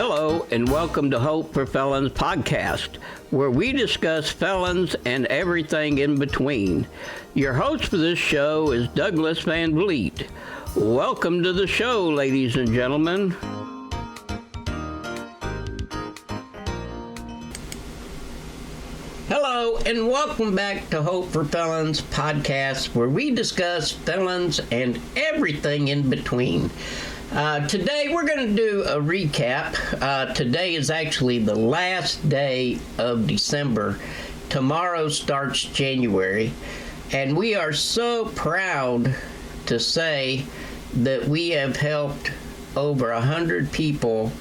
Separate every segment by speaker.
Speaker 1: Hello, and welcome to Hope for Felons podcast, where we discuss felons and everything in between. Your host for this show is Douglas Van Vliet. Welcome to the show, ladies and gentlemen. Hello, and welcome back to Hope for Felons podcast, where we discuss felons and everything in between. Today we're going to do a recap. Today is actually the last day of December. Tomorrow starts January. And we are so proud to say that we have helped over 100 people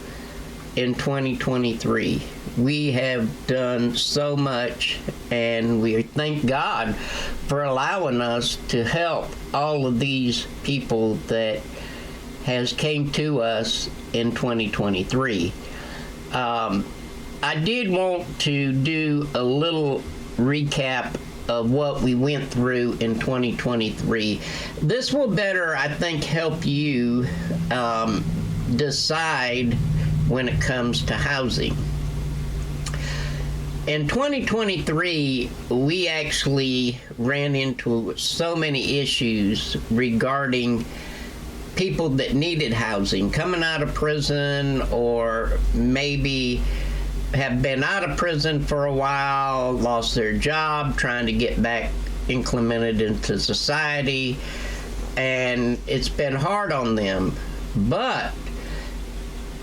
Speaker 1: in 2023. We have done so much, and we thank God for allowing us to help all of these people that has came to us in 2023. I did want to do a little recap of what we went through in 2023. This will better, I think, help you decide when it comes to housing. In 2023, we actually ran into so many issues regarding people that needed housing, coming out of prison, or maybe have been out of prison for a while, lost their job, trying to get back implemented into society, and it's been hard on them. But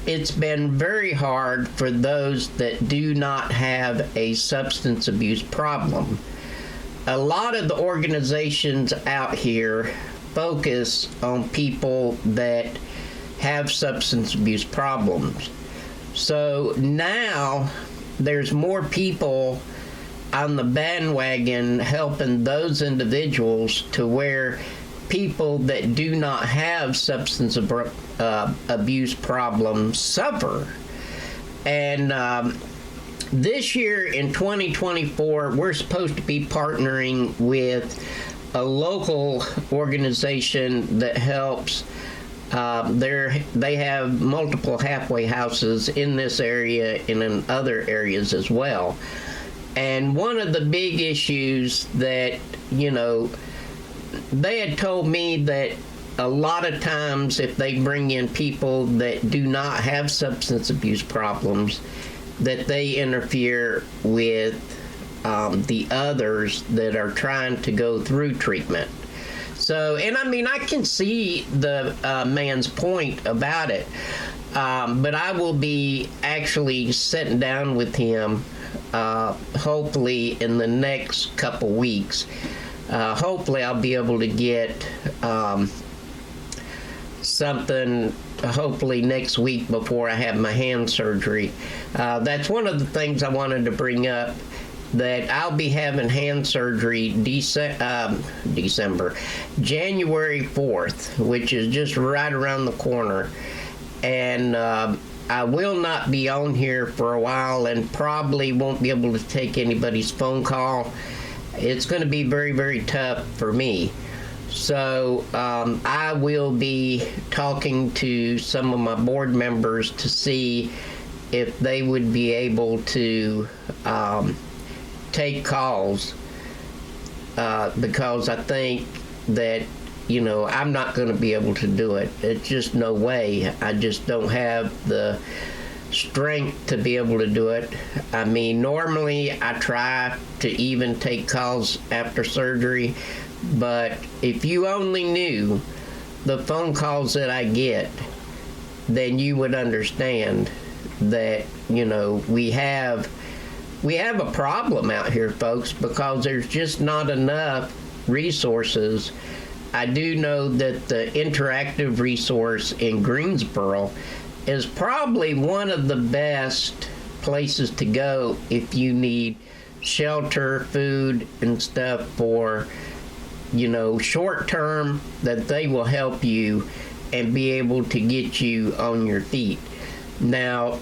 Speaker 1: it's been very hard for those that do not have a substance abuse problem. A lot of the organizations out here focus on people that have substance abuse problems. So now there's more people on the bandwagon helping those individuals to where people that do not have substance abuse problems suffer. And this year in 2024, we're supposed to be partnering with a local organization that helps. They have multiple halfway houses in this area and in other areas as well. And one of the big issues that, they had told me that a lot of times if they bring in people that do not have substance abuse problems, that they interfere with the others that are trying to go through treatment. So, and I can see the man's point about it, but I will be actually sitting down with him hopefully in the next couple weeks. Hopefully I'll be able to get something hopefully next week before I have my hand surgery. That's one of the things I wanted to bring up, that I'll be having hand surgery January 4th, which is just right around the corner. And I will not be on here for a while and probably won't be able to take anybody's phone call. It's going to be very, very tough for me. So I will be talking to some of my board members to see if they would be able to take calls, because I think that, I'm not going to be able to do it. It's just no way. I just don't have the strength to be able to do it. Normally I try to even take calls after surgery, but if you only knew the phone calls that I get, then you would understand that, we have a problem out here, folks, because there's just not enough resources. I do know that the interactive resource in Greensboro is probably one of the best places to go if you need shelter, food, and stuff for, short term, that they will help you and be able to get you on your feet. Now,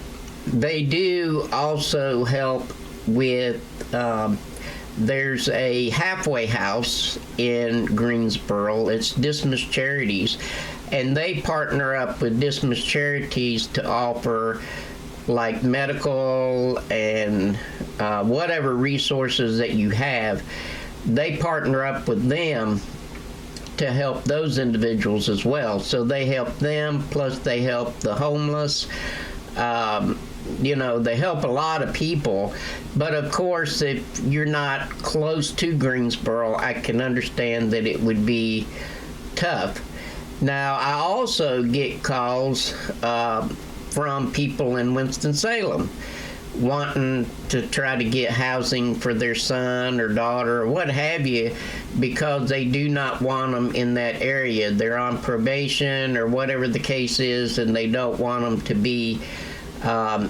Speaker 1: they do also help with, there's a halfway house in Greensboro. It's Dismas Charities, and they partner up with Dismas Charities to offer like medical and whatever resources that you have, they partner up with them to help those individuals as well. So they help them, plus they help the homeless. They help a lot of people. But of course, if you're not close to Greensboro, I can understand that it would be tough. Now, I also get calls from people in Winston-Salem wanting to try to get housing for their son or daughter or what have you, because they do not want them in that area. They're on probation or whatever the case is, and they don't want them to be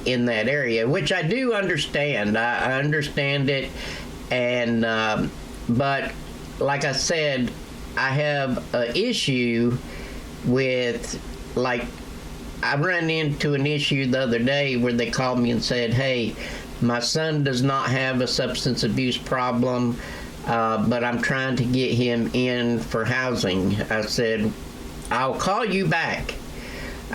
Speaker 1: in that area, which I do understand. I understand it, and but like I said, I have an issue with, like, I ran into an issue the other day where they called me and said, hey, my son does not have a substance abuse problem, but I'm trying to get him in for housing. I said, I'll call you back.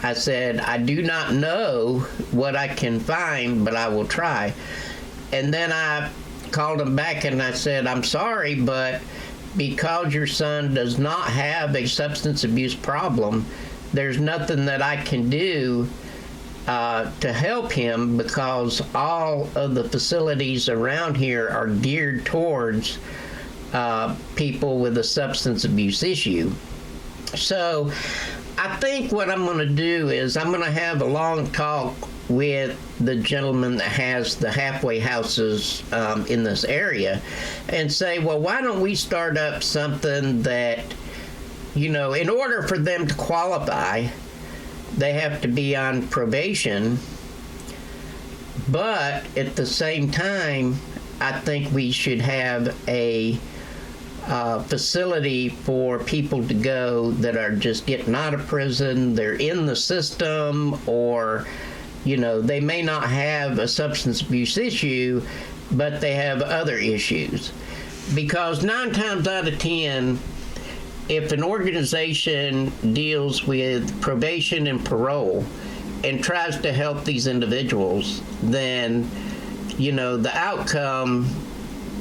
Speaker 1: I said, I do not know what I can find, but I will try. And then I called him back and I said, I'm sorry, but because your son does not have a substance abuse problem, there's nothing that I can do to help him, because all of the facilities around here are geared towards people with a substance abuse issue. So I think what I'm going to do is I'm going to have a long talk with the gentleman that has the halfway houses in this area and say, well, why don't we start up something that, in order for them to qualify, they have to be on probation. But at the same time, I think we should have a facility for people to go that are just getting out of prison, they're in the system, or, they may not have a substance abuse issue, but they have other issues. Because 9 times out of 10, if an organization deals with probation and parole and tries to help these individuals, then, the outcome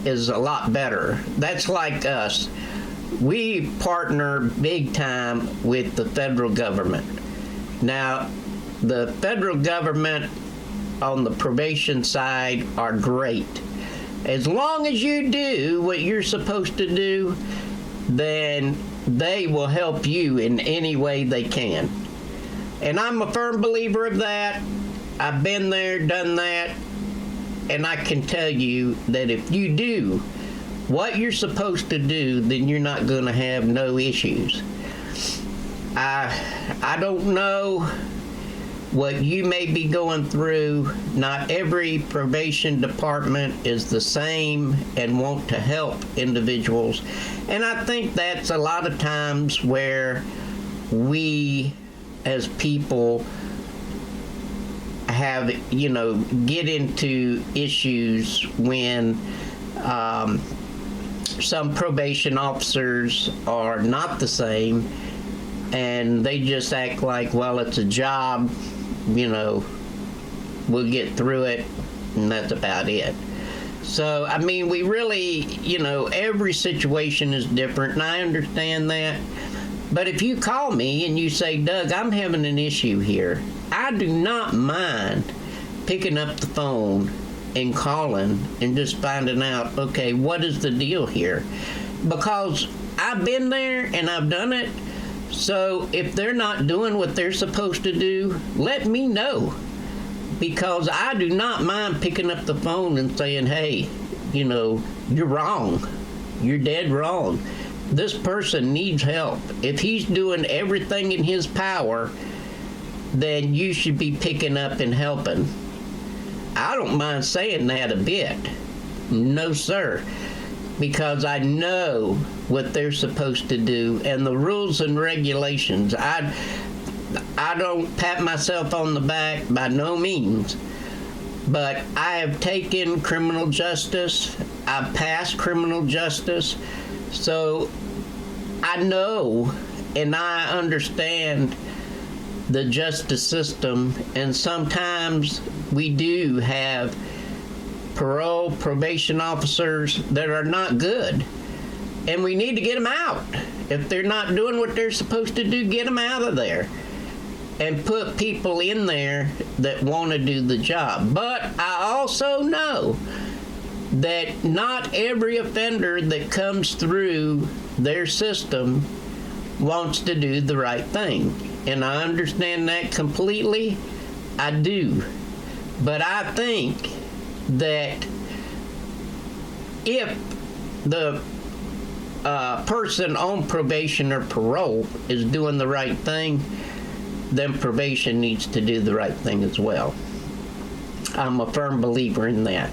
Speaker 1: is a lot better. That's like us. We partner big time with the federal government. Now, the federal government on the probation side are great. As long as you do what you're supposed to do, then they will help you in any way they can. And I'm a firm believer of that. I've been there, done that, and I can tell you that if you do what you're supposed to do, then you're not going to have no issues. I don't know what you may be going through. Not every probation department is the same and want to help individuals. And I think that's a lot of times where we as people have, get into issues when some probation officers are not the same, and they just act like, well, it's a job, we'll get through it, and that's about it. So, I mean, we really, every situation is different, and I understand that. But if you call me and you say, Doug, I'm having an issue here, I do not mind picking up the phone and calling and just finding out, okay, what is the deal here? Because I've been there and I've done it. So if they're not doing what they're supposed to do, let me know. Because I do not mind picking up the phone and saying, hey, you're wrong. You're dead wrong. This person needs help. If he's doing everything in his power, then you should be picking up and helping. I don't mind saying that a bit. No, sir. Because I know what they're supposed to do and the rules and regulations. I don't pat myself on the back by no means, but I have taken criminal justice. I've passed criminal justice. So I know and I understand the justice system, and sometimes we do have parole probation officers that are not good, and we need to get them out. If they're not doing what they're supposed to do, get them out of there and put people in there that want to do the job. But I also know that not every offender that comes through their system wants to do the right thing. And I understand that completely. I do. But I think that if the person on probation or parole is doing the right thing, then probation needs to do the right thing as well. I'm a firm believer in that.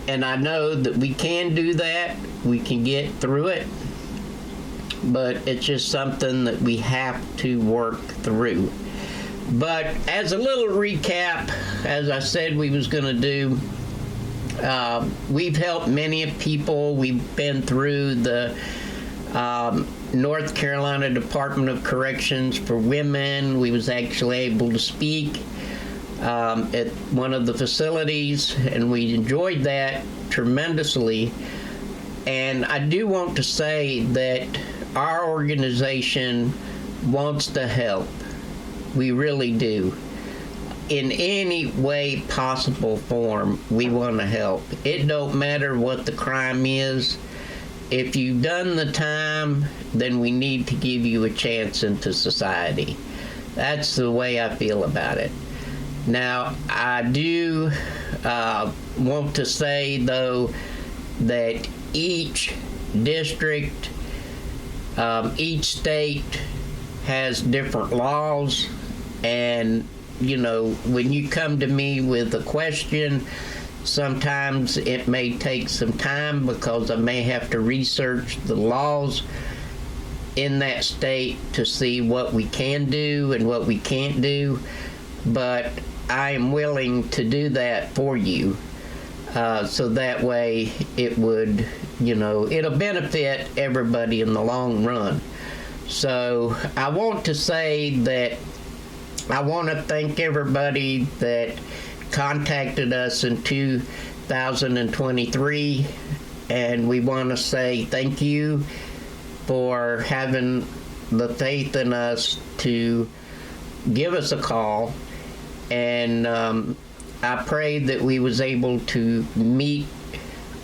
Speaker 1: And I know that we can do that. We can get through it. But it's just something that we have to work through. But as a little recap, as I said we was going to do, we've helped many people. We've been through the North Carolina Department of Corrections for women. We was actually able to speak at one of the facilities, and we enjoyed that tremendously. And I do want to say that our organization wants to help. We really do. In any way possible form, we want to help. It don't matter what the crime is. If you've done the time, then we need to give you a chance into society. That's the way I feel about it. Now, I do want to say, though, that each district, each state has different laws, and you know, when you come to me with a question, sometimes it may take some time because I may have to research the laws in that state to see what we can do and what we can't do, but I am willing to do that for you, so that way it would, you know, it'll benefit everybody in the long run. So I want to say that I want to thank everybody that contacted us in 2023, and we want to say thank you for having the faith in us to give us a call, and I pray that we was able to meet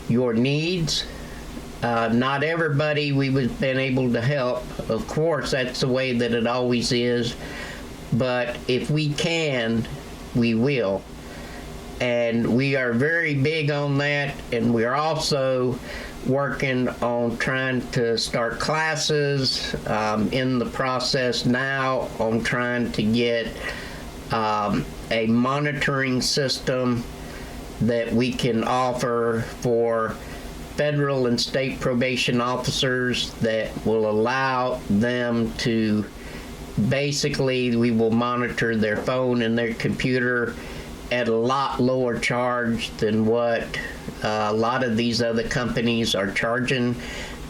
Speaker 1: your needs. Not everybody we've been able to help. Of course, that's the way that it always is. But if we can, we will. And we are very big on that. And we're also working on trying to start classes, in the process now on trying to get a monitoring system that we can offer for federal and state probation officers that will allow them to basically, we will monitor their phone and their computer at a lot lower charge than what a lot of these other companies are charging,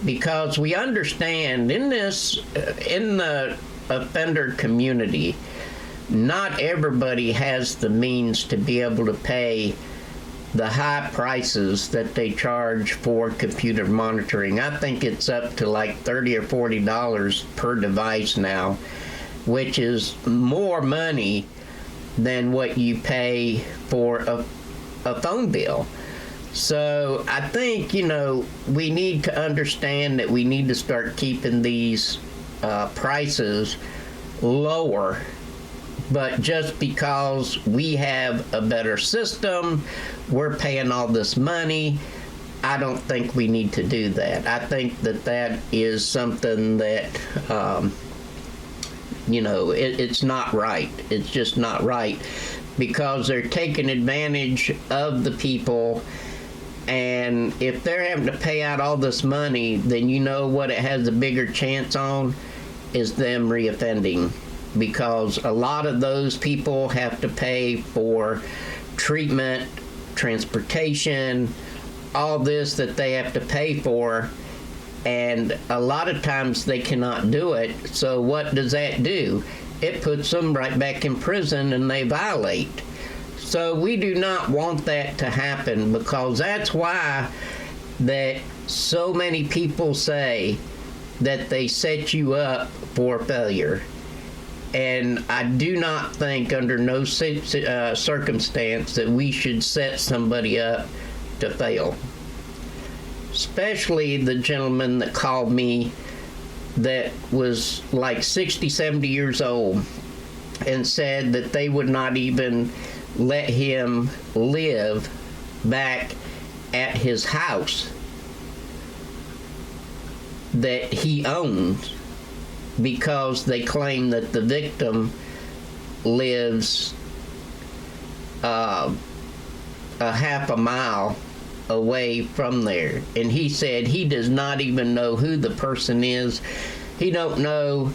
Speaker 1: because we understand in the offender community, not everybody has the means to be able to pay the high prices that they charge for computer monitoring. I think it's up to like $30 or $40 per device now, which is more money than what you pay for a phone bill. So I think, you know, we need to understand that we need to start keeping these prices lower. But just because we have a better system, we're paying all this money, I don't think we need to do that. I think that that is something that, you know, it's not right. It's just not right, because they're taking advantage of the people. And if they're having to pay out all this money, then you know what it has a bigger chance on is them reoffending, because a lot of those people have to pay for treatment, transportation, all this that they have to pay for, and a lot of times they cannot do it. So what does that do? it puts them right back in prison and they violate. So we do not want that to happen, because that's why that so many people say that they set you up for failure. And I do not think under no circumstance that we should set somebody up to fail. Especially the gentleman that called me that was like 60, 70 years old and said that they would not even let him live back at his house that he owns, because they claim that the victim lives a half a mile away from there. And he said he does not even know who the person is. He don't know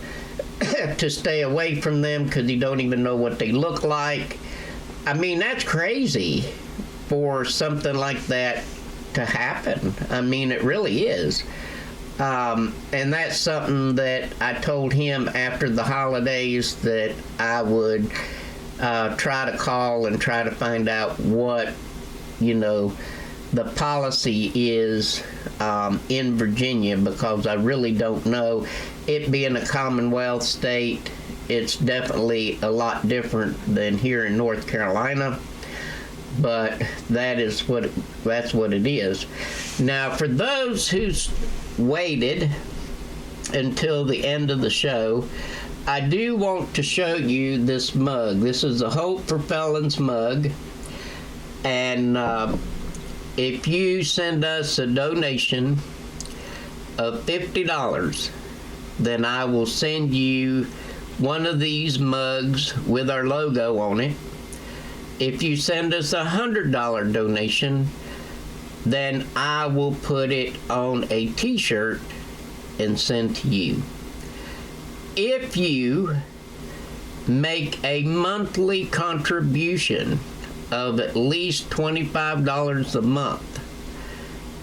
Speaker 1: to stay away from them because he don't even know what they look like. I mean, that's crazy for something like that to happen. I mean, it really is. And that's something that I told him after the holidays that I would try to call and try to find out what, the policy is in Virginia, because I really don't know. It being a Commonwealth state, it's definitely a lot different than here in North Carolina. But that's what it is. Now, for those who's waited until the end of the show, I do want to show you this mug. This is a Hope for Felons mug, and if you send us a donation of $50, then I will send you one of these mugs with our logo on it. If you send us a $100 donation, then I will put it on a t-shirt and send to you. If you make a monthly contribution of at least $25 a month,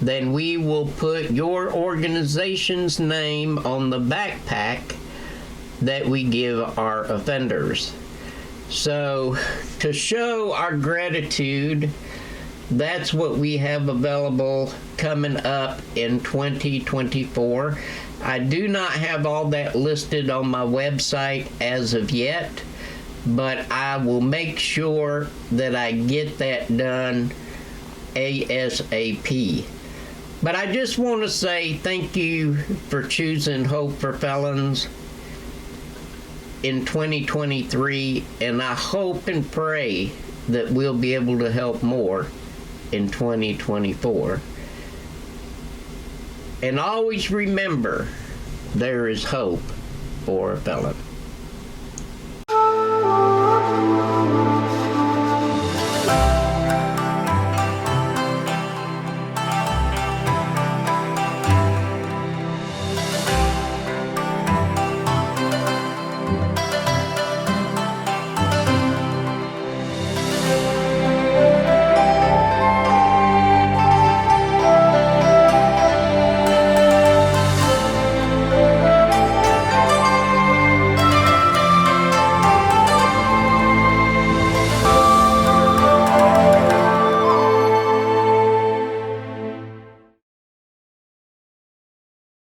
Speaker 1: then we will put your organization's name on the backpack that we give our offenders. So, to show our gratitude, that's what we have available coming up in 2024. I do not have all that listed on my website as of yet, but I will make sure that I get that done ASAP. But I just want to say thank you for choosing Hope for Felons in 2023, and I hope and pray that we'll be able to help more in 2024. And always remember, there is hope for a felon.